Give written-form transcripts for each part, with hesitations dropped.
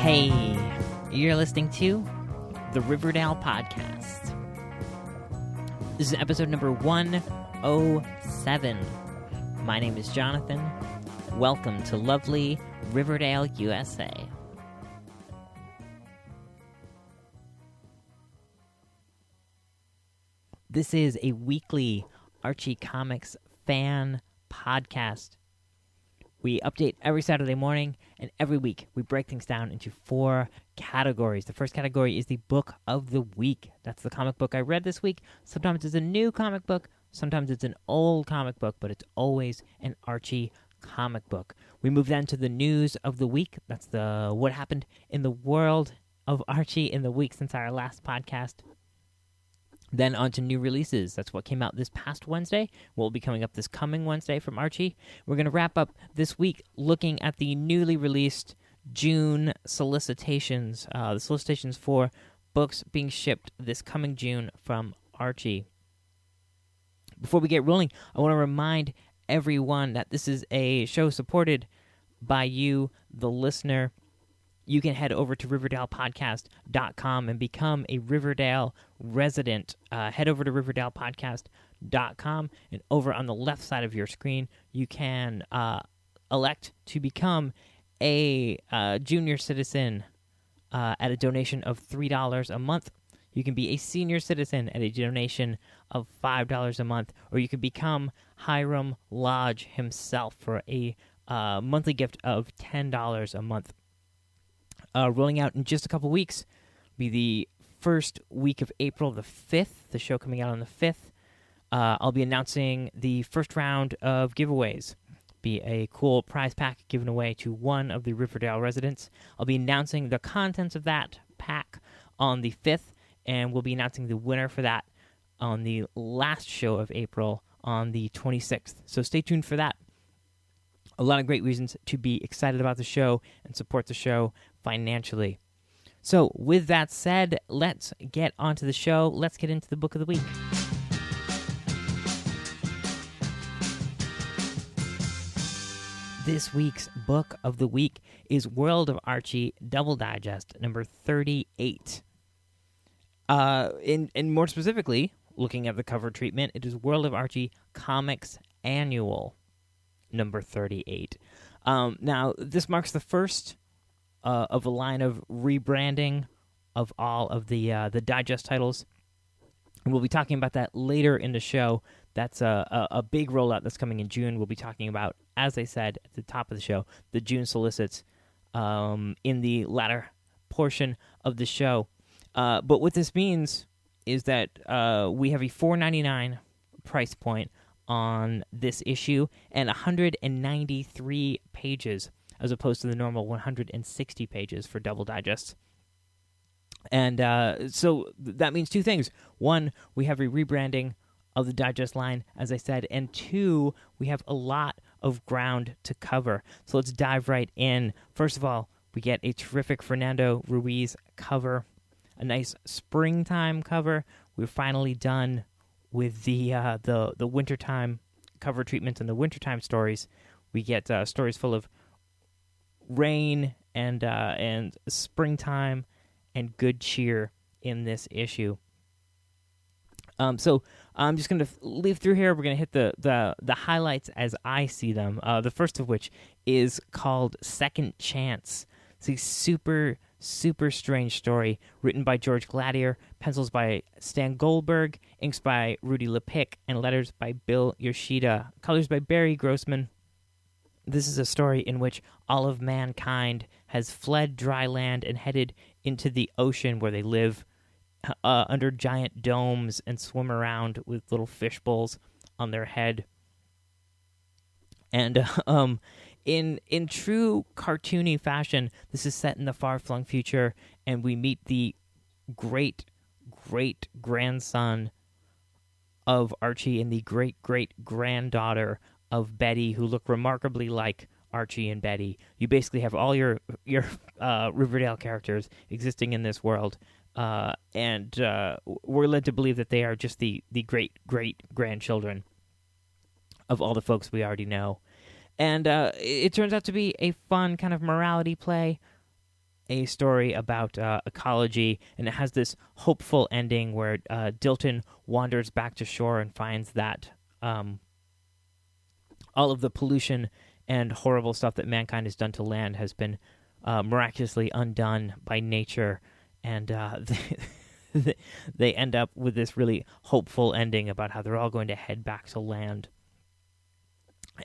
Hey, you're listening to the Riverdale Podcast. This is episode number 107. My name is Jonathan. Welcome to lovely Riverdale, USA. This is a weekly Archie Comics fan podcast. We update every Saturday morning, and every week we break things down into 4 categories. The first category is the book of the week. That's the comic book I read this week. Sometimes it's a new comic book, sometimes it's an old comic book, but it's always an Archie comic book. We move then to the news of the week. That's the what happened in the world of Archie in the week since our last podcast. Then on to new releases. That's what came out this past Wednesday. What will be coming up this coming Wednesday from Archie. We're going to wrap up this week looking at the newly released June solicitations. The solicitations for books being shipped this coming June from Archie. Before we get rolling, I want to remind everyone that this is a show supported by you, the listener. You can head over to RiverdalePodcast.com and become a Riverdale resident. Head over to RiverdalePodcast.com, and over on the left side of your screen, you can elect to become a junior citizen at a donation of $3 a month. You can be a senior citizen at a donation of $5 a month, or you can become Hiram Lodge himself for a monthly gift of $10 a month. Rolling out in just a couple weeks be the first week of April the 5th, the show coming out on the 5th. I'll be announcing the first round of giveaways. Be a cool prize pack given away to one of the Riverdale residents. I'll be announcing the contents of that pack on the 5th, and we'll be announcing the winner for that on the last show of April on the 26th. So stay tuned for that. A lot of great reasons to be excited about the show and support the show financially. So, with that said, let's get onto the show. Let's get into the book of the week. This week's book of the week is World of Archie Double Digest, number 38. And more specifically, looking at the cover treatment, it is World of Archie Comics Annual, number 38. Now, this marks the first of a line of rebranding of all of the digest titles. And we'll be talking about that later in the show. That's a big rollout that's coming in June. We'll be talking about, as I said at the top of the show, the June solicits in the latter portion of the show. But what this means is that we have a $4.99 price point on this issue and 193 pages as opposed to the normal 160 pages for double digests. And so that means 2 things. 1, we have a rebranding of the digest line, as I said, and 2, we have a lot of ground to cover. So let's dive right in. First of all, we get a terrific Fernando Ruiz cover, a nice springtime cover. We're finally done with the wintertime cover treatments and the wintertime stories. We get stories full of rain and springtime and good cheer in this issue. So I'm just going to leaf through here. We're going to hit the highlights as I see them. The first of which is called Second Chance. It's a super strange story written by George Gladier, pencils by Stan Goldberg, inks by Rudy Lepic, and letters by Bill Yoshida, colors by Barry Grossman. This is a story in which all of mankind has fled dry land and headed into the ocean, where they live under giant domes and swim around with little fish bowls on their head. And in true cartoony fashion, this is set in the far-flung future, and we meet the great-grandson of Archie and the great-great-granddaughter of Betty, who look remarkably like Archie and Betty. You basically have all your Riverdale characters existing in this world, and we're led to believe that they are just the great-great-grandchildren of all the folks we already know. And it turns out to be a fun kind of morality play, a story about ecology, and it has this hopeful ending where Dilton wanders back to shore and finds that all of the pollution and horrible stuff that mankind has done to land has been miraculously undone by nature, and they end up with this really hopeful ending about how they're all going to head back to land.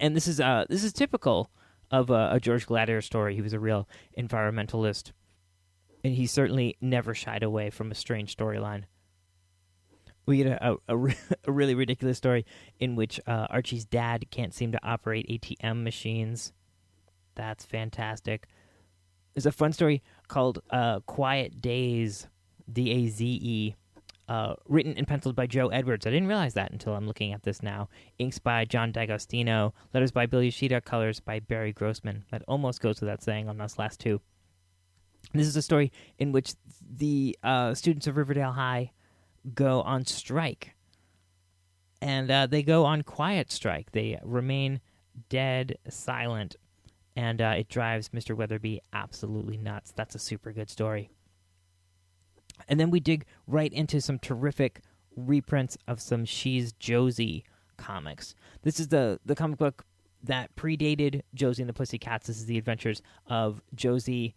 And this is typical of a George Gladiator story. He was a real environmentalist, and he certainly never shied away from a strange storyline. We get a really ridiculous story in which Archie's dad can't seem to operate ATM machines. That's fantastic. There's a fun story called Quiet Days, D-A-Z-E, written and penciled by Joe Edwards. I didn't realize that until I'm looking at this now. Inks by John D'Agostino, letters by Bill Yoshida, colors by Barry Grossman. That almost goes without saying on those last two. This is a story in which the students of Riverdale High go on strike, and they go on quiet strike. They remain dead silent, and it drives Mr. Weatherby absolutely nuts. That's a super good story. And then we dig right into some terrific reprints of some She's Josie comics. This is the comic book that predated Josie and the Pussycats. This is the adventures of Josie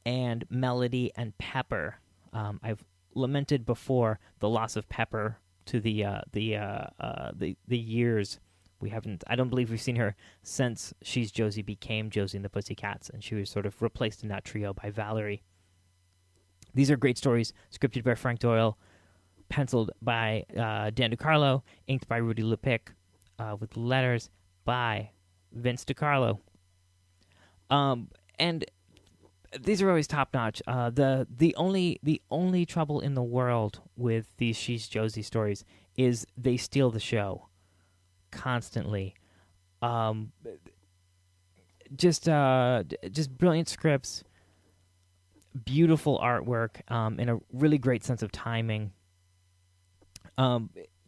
and Melody and Pepper. I've lamented before the loss of Pepper to the years. We haven't. I don't believe we've seen her since She's Josie became Josie and the Pussycats, and she was sort of replaced in that trio by Valerie. These are great stories, scripted by Frank Doyle, penciled by Dan DiCarlo, inked by Rudy Lepic, with letters by Vince DiCarlo. And these are always top notch. The only trouble in the world with these She's Josie stories is they steal the show constantly. Just brilliant scripts, beautiful artwork, and a really great sense of timing.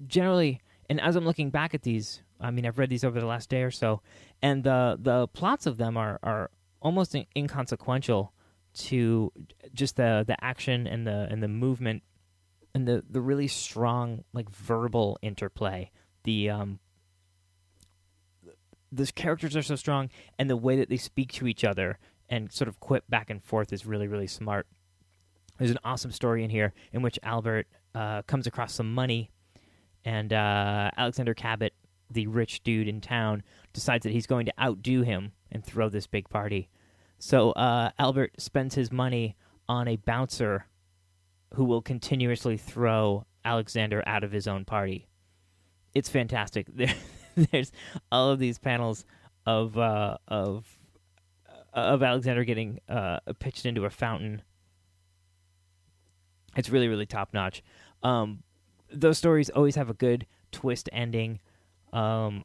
Generally, and as I'm looking back at these, I mean, I've read these over the last day or so, and the plots of them are almost inconsequential to just the action and the movement and the really strong like verbal interplay. These characters are so strong, and the way that they speak to each other and sort of quip back and forth is really, really smart. There's an awesome story in here in which Albert comes across some money, and Alexander Cabot, the rich dude in town, decides that he's going to outdo him and throw this big party. So Albert spends his money on a bouncer who will continuously throw Alexander out of his own party. It's fantastic. There's all of these panels of Alexander getting pitched into a fountain. It's really, really top notch. Those stories always have a good twist ending. The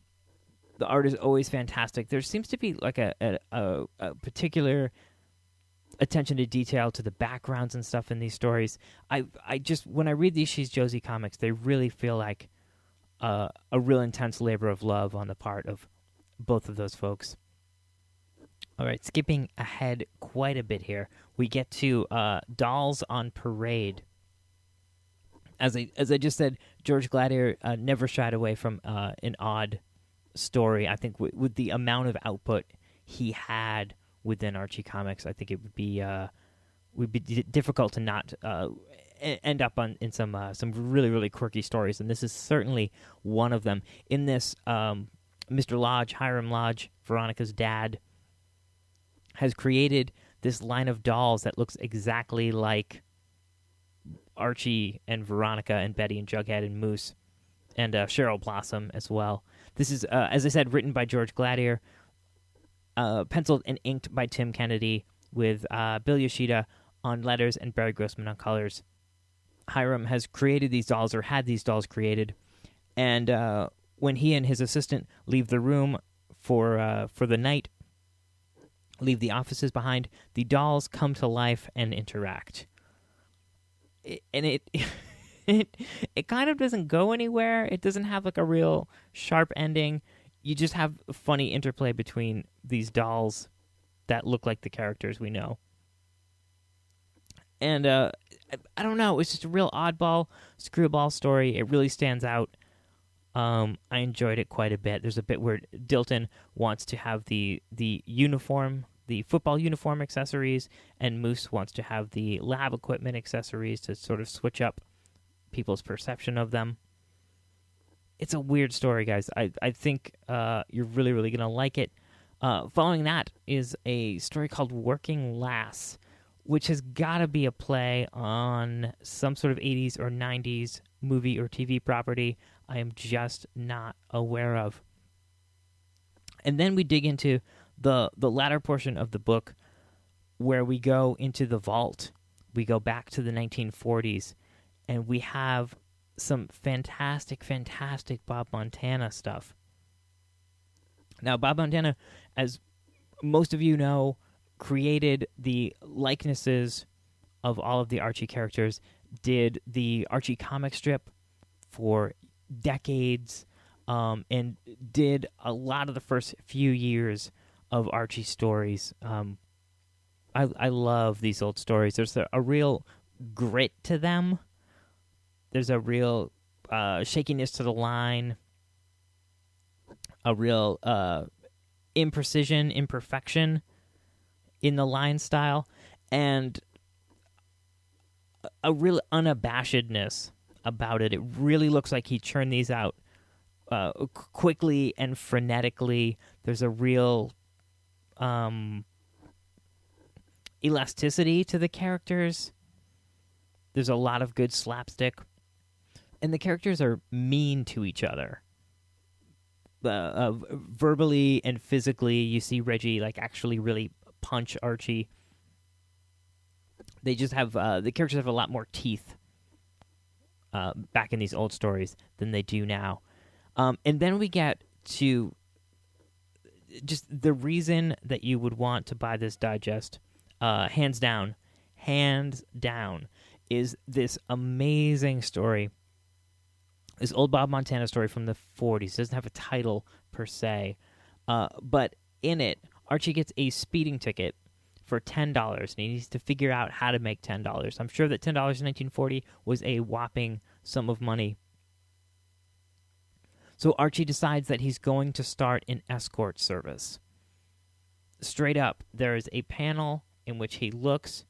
art is always fantastic. There seems to be like a particular attention to detail to the backgrounds and stuff in these stories. I just, when I read these She's Josie comics, they really feel like a real intense labor of love on the part of both of those folks. All right, skipping ahead quite a bit here, we get to Dolls on Parade. As I just said, George Gladiator never shied away from an odd story. I think with the amount of output he had within Archie Comics, I think it would be difficult to not end up in some really, really quirky stories, and this is certainly one of them. In this, Mr. Lodge, Hiram Lodge, Veronica's dad, has created this line of dolls that looks exactly like Archie and Veronica and Betty and Jughead and Moose and Cheryl Blossom as well. This is, as I said, written by George Gladiator, penciled and inked by Tim Kennedy, with Bill Yoshida on letters and Barry Grossman on colors. Hiram has created these dolls, or had these dolls created, and when he and his assistant leave the room for the night, leave the offices behind, the dolls come to life and interact. It kind of doesn't go anywhere. It doesn't have like a real sharp ending. You just have a funny interplay between these dolls that look like the characters we know. And I don't know, it's just a real oddball screwball story. It really stands out. I enjoyed it quite a bit. There's a bit where Dilton wants to have the uniform, the football uniform accessories, and Moose wants to have the lab equipment accessories to sort of switch up people's perception of them. It's a weird story, guys. I think you're really, really going to like it. Following that is a story called Working Lass, which has got to be a play on some sort of 80s or 90s movie or TV property I am just not aware of. And then we dig into the latter portion of the book where we go into the vault. We go back to the 1940s, and we have some fantastic, fantastic Bob Montana stuff. Now, Bob Montana, as most of you know, created the likenesses of all of the Archie characters, did the Archie comic strip for decades, and did a lot of the first few years of Archie stories. I love these old stories. There's a real grit to them. There's a real shakiness to the line, a real imprecision, imperfection in the line style, and a real unabashedness about it. It really looks like he churned these out quickly and frenetically. There's a real elasticity to the characters. There's a lot of good slapstick. And the characters are mean to each other. Verbally and physically, you see Reggie actually really punch Archie. They just have the characters have a lot more teeth back in these old stories than they do now. And then we get to just the reason that you would want to buy this digest, hands down, is this amazing story. This old Bob Montana story from the 40s. It doesn't have a title per se, but in it, Archie gets a speeding ticket for $10, and he needs to figure out how to make $10. I'm sure that $10 in 1940 was a whopping sum of money. So Archie decides that he's going to start an escort service. Straight up, there is a panel in which he looks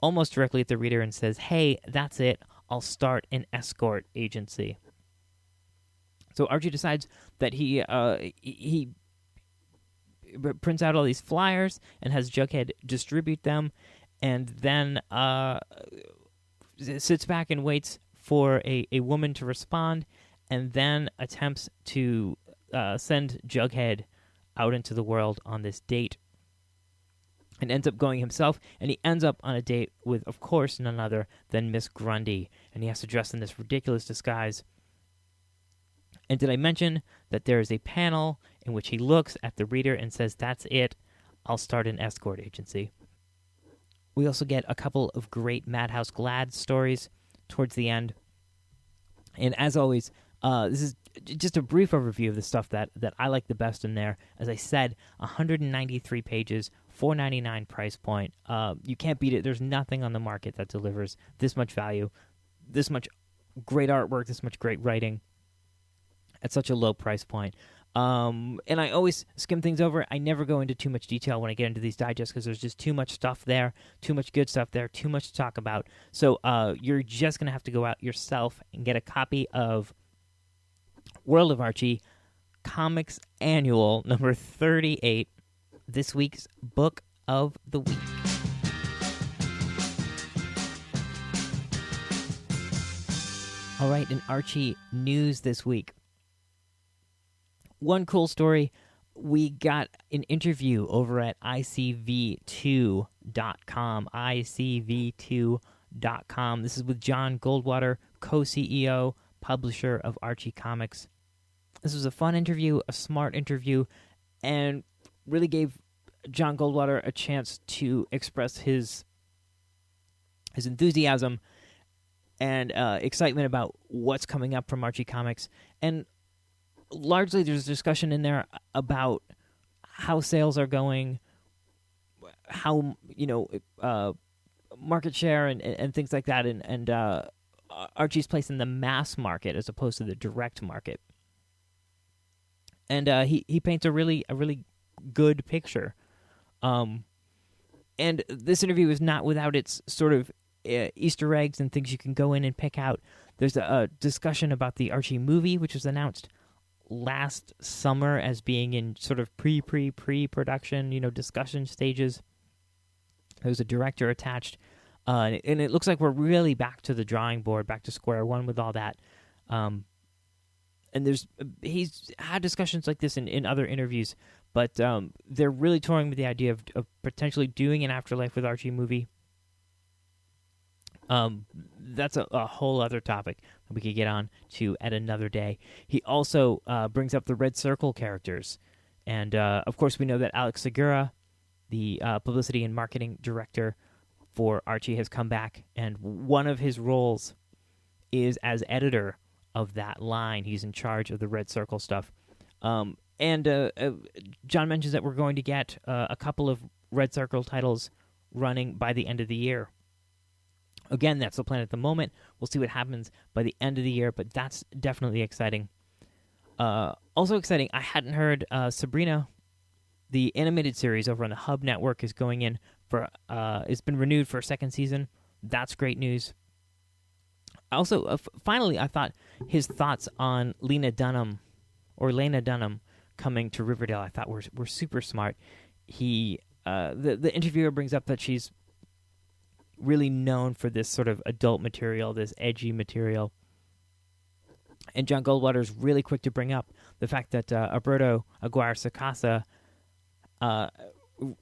almost directly at the reader and says, "Hey, that's it. I'll start an escort agency." So Archie decides that he prints out all these flyers and has Jughead distribute them, and then sits back and waits for a woman to respond, and then attempts to send Jughead out into the world on this date, and ends up going himself, and he ends up on a date with, of course, none other than Miss Grundy, and he has to dress in this ridiculous disguise. And did I mention that there is a panel in which he looks at the reader and says, "That's it, I'll start an escort agency." We also get a couple of great Madhouse Glad stories towards the end. And as always, this is just a brief overview of the stuff that I like the best in there. As I said, 193 pages, $4.99 price point. You can't beat it. There's nothing on the market that delivers this much value, this much great artwork, this much great writing at such a low price point. And I always skim things over. I never go into too much detail when I get into these digests because there's just too much stuff there, too much good stuff there, too much to talk about. So you're just going to have to go out yourself and get a copy of World of Archie Comics Annual number 38, this week's Book of the Week. All right, in Archie news this week. One cool story, we got an interview over at ICV2.com, ICV2.com. This is with John Goldwater, co-CEO, publisher of Archie Comics. This was a fun interview, a smart interview, and really gave John Goldwater a chance to express his enthusiasm and excitement about what's coming up from Archie Comics. And largely there's discussion in there about how sales are going, how market share and things like that, and Archie's place in the mass market as opposed to the direct market. And he paints a really good picture. And this interview is not without its sort of Easter eggs and things you can go in and pick out. There's a discussion about the Archie movie, which was announced last summer as being in sort of pre-production, discussion stages. There's a director attached, and it looks like we're really back to the drawing board, back to square one with all that. And he's had discussions like this in other interviews, but they're really toying with the idea of potentially doing an Afterlife with Archie movie. That's a whole other topic that we could get on to at another day. He also brings up the Red Circle characters. And, of course, we know that Alex Segura, the publicity and marketing director for Archie, has come back. And one of his roles is as editor of that line. He's in charge of the Red Circle stuff. And John mentions that we're going to get a couple of Red Circle titles running by the end of the year. Again, that's the plan at the moment. We'll see what happens by the end of the year, but that's definitely exciting. Also exciting, I hadn't heard Sabrina, the animated series over on the Hub Network, is going in for, it's been renewed for a second season. That's great news. Also, finally, I thought his thoughts on Lena Dunham coming to Riverdale, I thought were super smart. The interviewer brings up that she's really known for this sort of adult material, this edgy material. And John Goldwater's really quick to bring up the fact that Alberto Aguirre-Sacasa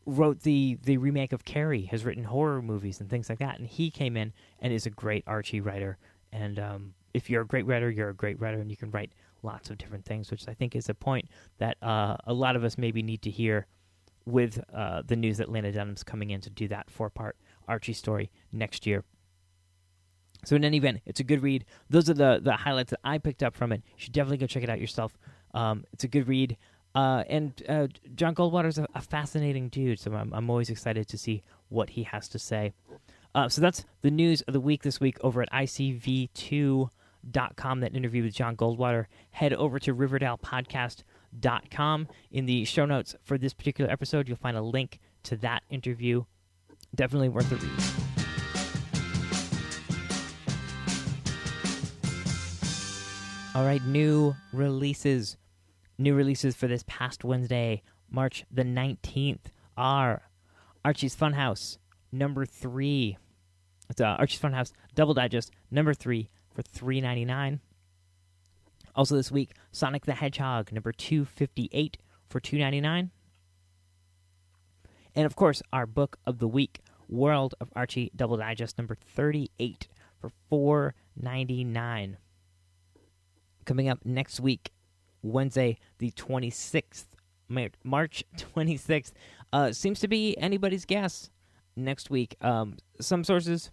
wrote the remake of Carrie, has written horror movies and things like that, and he came in and is a great Archie writer. And if you're a great writer, you're a great writer, and you can write lots of different things, which I think is a point that a lot of us maybe need to hear with the news that Lena Dunham's coming in to do that 4-part Archie story next year. So in any event, it's a good read. Those are the highlights that I picked up from it. You should definitely go check it out yourself. It's a good read. And John Goldwater's a fascinating dude, so I'm always excited to see what he has to say. So that's the news of the week this week over at ICV2.com, that interview with John Goldwater. Head over to RiverdalePodcast.com. In the show notes for this particular episode, you'll find a link to that interview. Definitely worth a read. All right, new releases. New releases for this past Wednesday, March the 19th, are Archie's Funhouse, number 3. It's Archie's Funhouse Double Digest, number 3, for $3.99. Also this week, Sonic the Hedgehog, number 258, for $2.99. And of course, our book of the week, World of Archie Double Digest, number 38, for $4.99. Coming up next week, Wednesday, the 26th, March 26th, seems to be anybody's guess next week. Some sources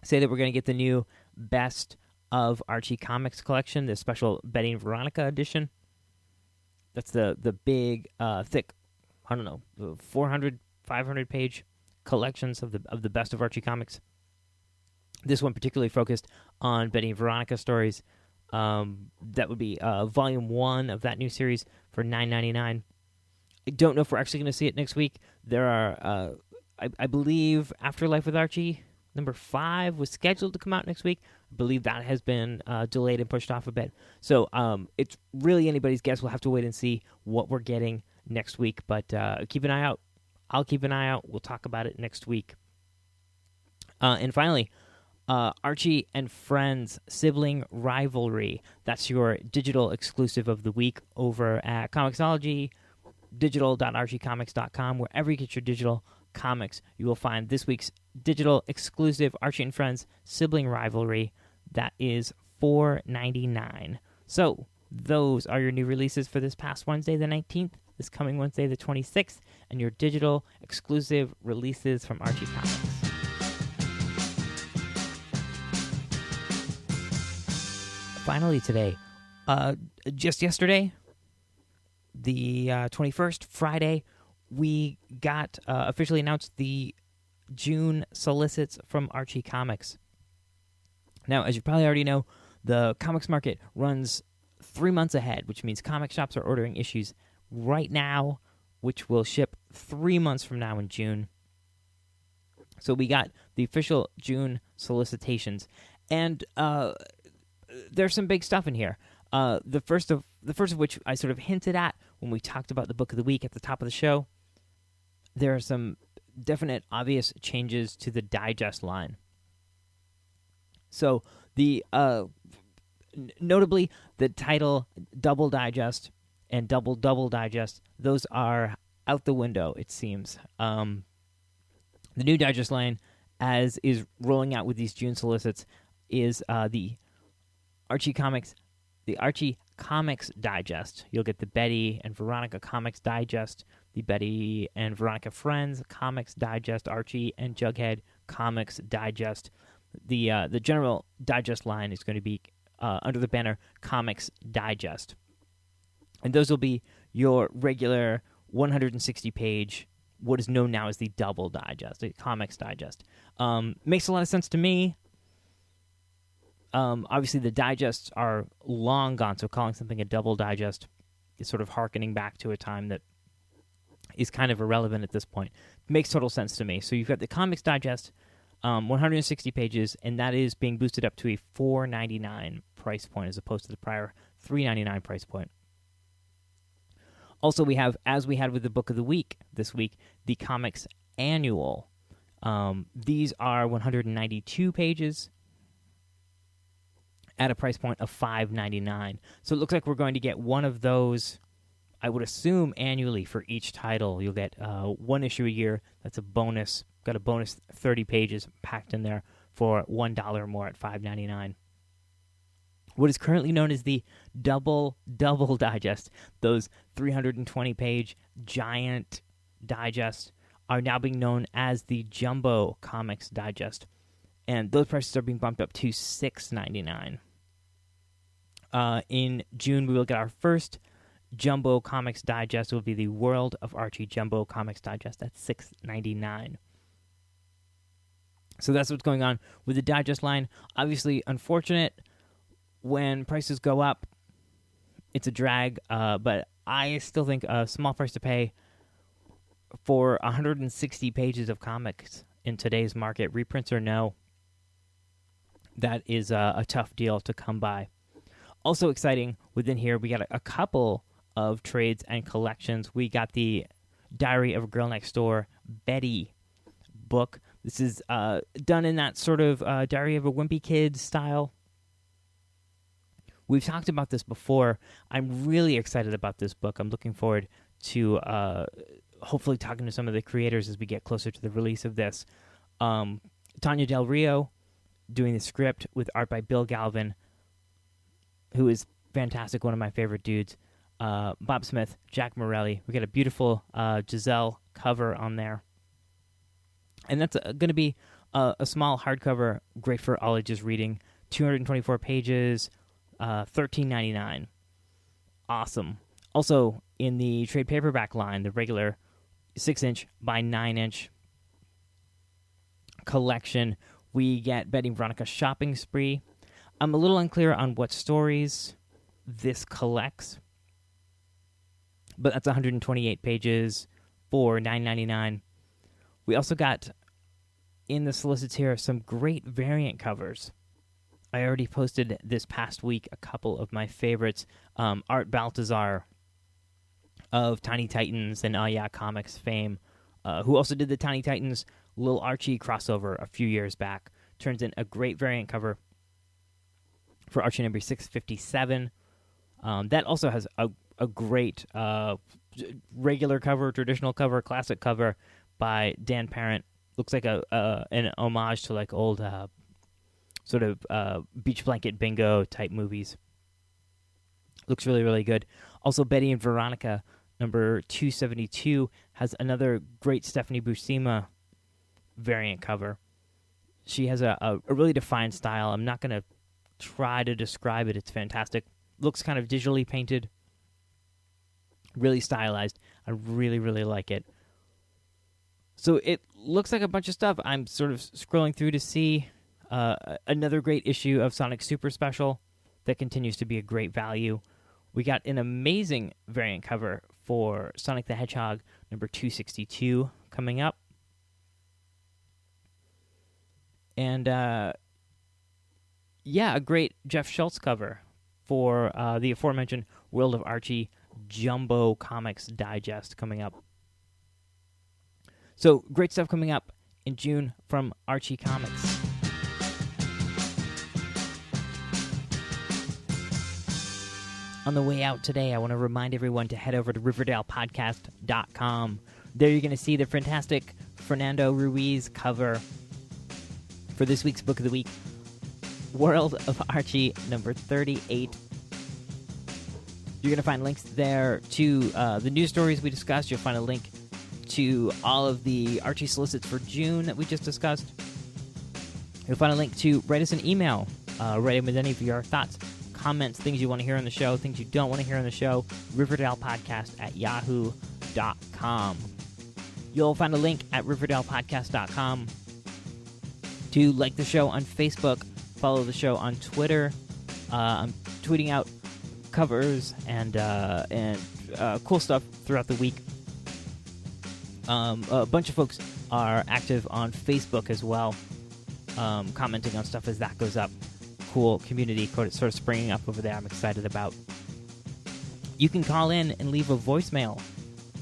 say that we're going to get the new Best of Archie Comics collection, the special Betty and Veronica edition. That's the big, thick, 400, 500-page collections of the Best of Archie Comics. This one particularly focused on Betty and Veronica stories. That would be Volume 1 of that new series for $9.99. I don't know if we're actually going to see it next week. There are, I believe, Afterlife with Archie, number 5, was scheduled to come out next week. I believe that has been delayed and pushed off a bit. So it's really anybody's guess. We'll have to wait and see what we're getting next week. But keep an eye out. I'll keep an eye out. We'll talk about it next week. And finally, Archie and Friends Sibling Rivalry. That's your digital exclusive of the week over at Comixology, digital.archiecomics.com. Wherever you get your digital comics, you will find this week's digital exclusive Archie and Friends Sibling Rivalry. That is $4.99. So those are your new releases for this past Wednesday the 19th, this coming Wednesday the 26th, and your digital exclusive releases from Archie Comics. Finally today, just yesterday, the 21st, Friday, we got officially announced the June solicits from Archie Comics. Now, as you probably already know, the comics market runs 3 months ahead, which means comic shops are ordering issues right now, which will ship 3 months from now in June. So we got the official June solicitations, and there's some big stuff in here. The first of which I sort of hinted at when we talked about the book of the week at the top of the show. There are some definite, obvious changes to the digest line. So the notably the title Double Digest and Double Digest, those are out the window, it seems. The new digest line, as is rolling out with these June solicits, is the Archie Comics Digest. You'll get the Betty and Veronica Comics Digest, the Betty and Veronica Friends Comics Digest, Archie and Jughead Comics Digest. The general digest line is going to be under the banner Comics Digest. And those will be your regular 160-page, what is known now as the Double Digest, the Comics Digest. Makes a lot of sense to me. Obviously, the digests are long gone, so calling something a Double Digest is sort of hearkening back to a time that is kind of irrelevant at this point. Makes total sense to me. So you've got the Comics Digest, 160 pages, and that is being boosted up to a $4.99 price point as opposed to the prior $3.99 price point. Also, we have, as we had with the Book of the Week this week, the Comics Annual. These are 192 pages at a price point of $5.99. So it looks like we're going to get one of those, I would assume, annually for each title. You'll get one issue a year. That's a bonus. Got a bonus 30 pages packed in there for $1 more at $5.99. What is currently known as the Double Digest, those 320-page giant digests, are now being known as the Jumbo Comics Digest, and those prices are being bumped up to $6.99. In June, we will get our first Jumbo Comics Digest. It will be the World of Archie Jumbo Comics Digest at $6.99. So that's what's going on with the digest line. Obviously, unfortunate. When prices go up, it's a drag, but I still think a small price to pay for 160 pages of comics in today's market, reprints or no, that is a tough deal to come by. Also exciting within here, we got a couple of trades and collections. We got the Diary of a Girl Next Door Betty book. This is done in that sort of Diary of a Wimpy Kid style. We've talked about this before. I'm really excited about this book. I'm looking forward to hopefully talking to some of the creators as we get closer to the release of this. Tanya Del Rio doing the script with art by Bill Galvin, who is fantastic, one of my favorite dudes. Bob Smith, Jack Morelli. We got a beautiful Giselle cover on there. And that's going to be a small hardcover, great for all ages reading. 224 pages, $13.99. Awesome. Also, in the trade paperback line, the regular 6-inch by 9-inch collection, we get Betty and Veronica Shopping Spree. I'm a little unclear on what stories this collects, but that's 128 pages for $9.99. We also got, in the solicits here, some great variant covers. I already posted this past week a couple of my favorites. Art Baltazar of Tiny Titans and Yeah Comics fame, who also did the Tiny Titans Lil Archie crossover a few years back, turns in a great variant cover for Archie number 657. That also has a great regular cover, traditional cover, classic cover by Dan Parent. Looks like an homage to like old sort of beach blanket bingo type movies. Looks really, really good. Also, Betty and Veronica number 272 has another great Stephanie Buscema variant cover. She has a really defined style. I'm not going to try to describe it. It's fantastic. Looks kind of digitally painted. Really stylized. I really, really like it. So it looks like a bunch of stuff. I'm sort of scrolling through to see another great issue of Sonic Super Special that continues to be a great value. We got an amazing variant cover for Sonic the Hedgehog number 262 coming up. And, a great Jeff Schultz cover for the aforementioned World of Archie Jumbo Comics Digest coming up. So, great stuff coming up in June from Archie Comics. On the way out today, I want to remind everyone to head over to RiverdalePodcast.com. There you're going to see the fantastic Fernando Ruiz cover for this week's Book of the Week, World of Archie number 38. You're going to find links there to the news stories we discussed. You'll find a link to all of the Archie solicits for June that we just discussed. You'll find a link to write us an email, write in with any of your thoughts, comments, things you want to hear on the show, things you don't want to hear on the show, RiverdalePodcast@yahoo.com. You'll find a link at RiverdalePodcast.com to like the show on Facebook, follow the show on Twitter. I'm tweeting out covers and cool stuff throughout the week. A bunch of folks are active on Facebook as well, commenting on stuff as that goes up. Cool community sort of springing up over there I'm excited about. You can call in and leave a voicemail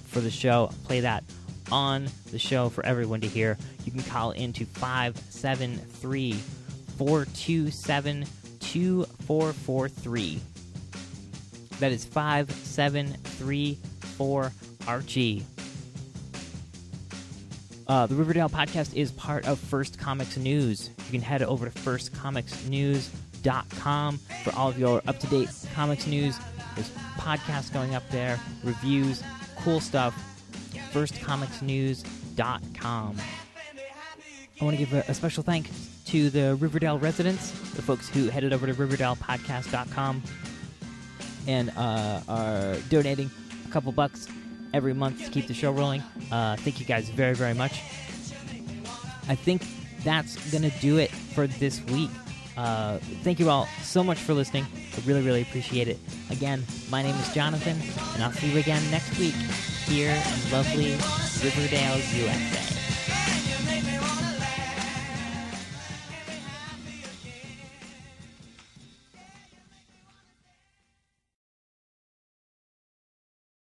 for the show. I'll play that on the show for everyone to hear. You can call in to 573-427-2443. That is 5734-ARCHIE. The Riverdale podcast is part of First Comics News. You can head over to firstcomicsnews.com for all of your up-to-date comics news. There's podcasts going up there, reviews, cool stuff. firstcomicsnews.com. I want to give a special thanks to the Riverdale residents, the folks who headed over to RiverdalePodcast.com and are donating a couple bucks every month to keep the show rolling. Thank you guys very, very much. I think that's going to do it for this week. Thank you all so much for listening. I really, really appreciate it. Again, my name is Jonathan, and I'll see you again next week here in lovely Riverdale, USA.